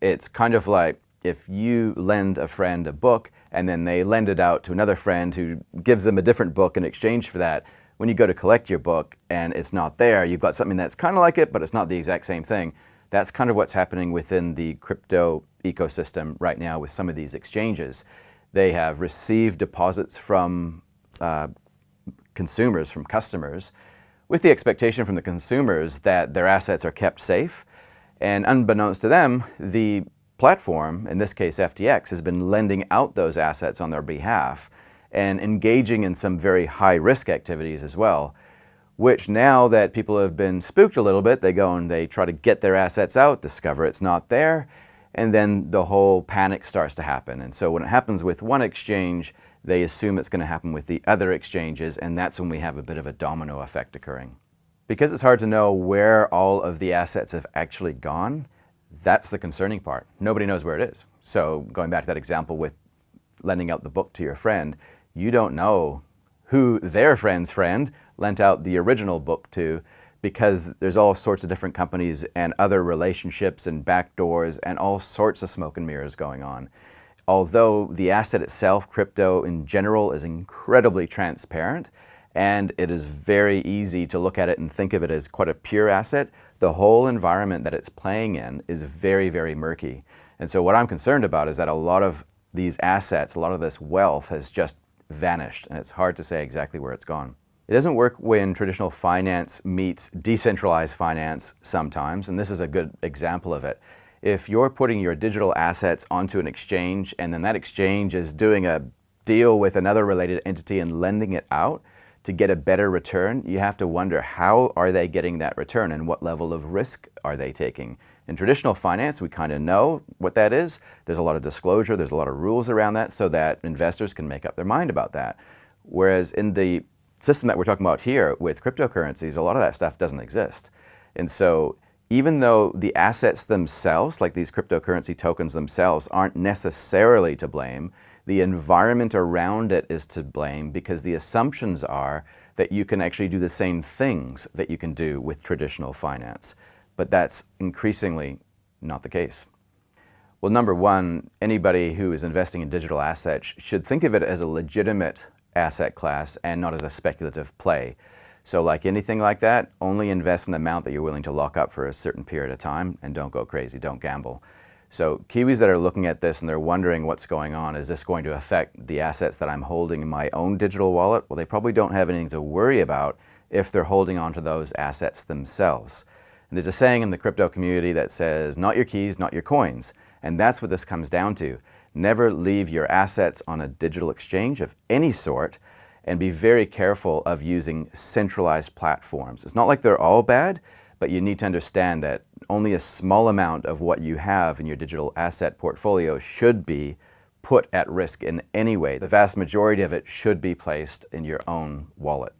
It's kind of like if you lend a friend a book and then they lend it out to another friend who gives them a different book in exchange for that. When you go to collect your book and it's not there, you've got something that's kind of like it, but it's not the exact same thing. That's kind of what's happening within the crypto ecosystem right now with some of these exchanges. They have received deposits from consumers, from customers, with the expectation from the consumers that their assets are kept safe. And unbeknownst to them, the platform, in this case FTX, has been lending out those assets on their behalf and engaging in some very high-risk activities as well, which now that people have been spooked a little bit, they go and they try to get their assets out, discover it's not there, and then the whole panic starts to happen. And so when it happens with one exchange, they assume it's going to happen with the other exchanges, and that's when we have a bit of a domino effect occurring. Because it's hard to know where all of the assets have actually gone, that's the concerning part. Nobody knows where it is. So going back to that example with lending out the book to your friend, you don't know who their friend's friend lent out the original book to, because there's all sorts of different companies and other relationships and backdoors and all sorts of smoke and mirrors going on. Although the asset itself, crypto in general, is incredibly transparent, and it is very easy to look at it and think of it as quite a pure asset, the whole environment that it's playing in is very, very murky. And so what I'm concerned about is that a lot of these assets, a lot of this wealth has just vanished, and it's hard to say exactly where it's gone. It doesn't work when traditional finance meets decentralized finance sometimes, and this is a good example of it. If you're putting your digital assets onto an exchange and then that exchange is doing a deal with another related entity and lending it out to get a better return, you have to wonder, how are they getting that return and what level of risk are they taking? In traditional finance, we kind of know what that is. There's a lot of disclosure, there's a lot of rules around that so that investors can make up their mind about that. Whereas in the system that we're talking about here with cryptocurrencies, a lot of that stuff doesn't exist. And so even though the assets themselves, like these cryptocurrency tokens themselves, aren't necessarily to blame, the environment around it is to blame, because the assumptions are that you can actually do the same things that you can do with traditional finance. But that's increasingly not the case. Well, number one, anybody who is investing in digital assets should think of it as a legitimate asset class and not as a speculative play. So like anything like that, only invest in the amount that you're willing to lock up for a certain period of time, and don't go crazy, don't gamble. So Kiwis that are looking at this and they're wondering what's going on, is this going to affect the assets that I'm holding in my own digital wallet? Well, they probably don't have anything to worry about if they're holding on to those assets themselves. And there's a saying in the crypto community that says, not your keys, not your coins. And that's what this comes down to. Never leave your assets on a digital exchange of any sort, and be very careful of using centralized platforms. It's not like they're all bad, but you need to understand that only a small amount of what you have in your digital asset portfolio should be put at risk in any way. The vast majority of it should be placed in your own wallet.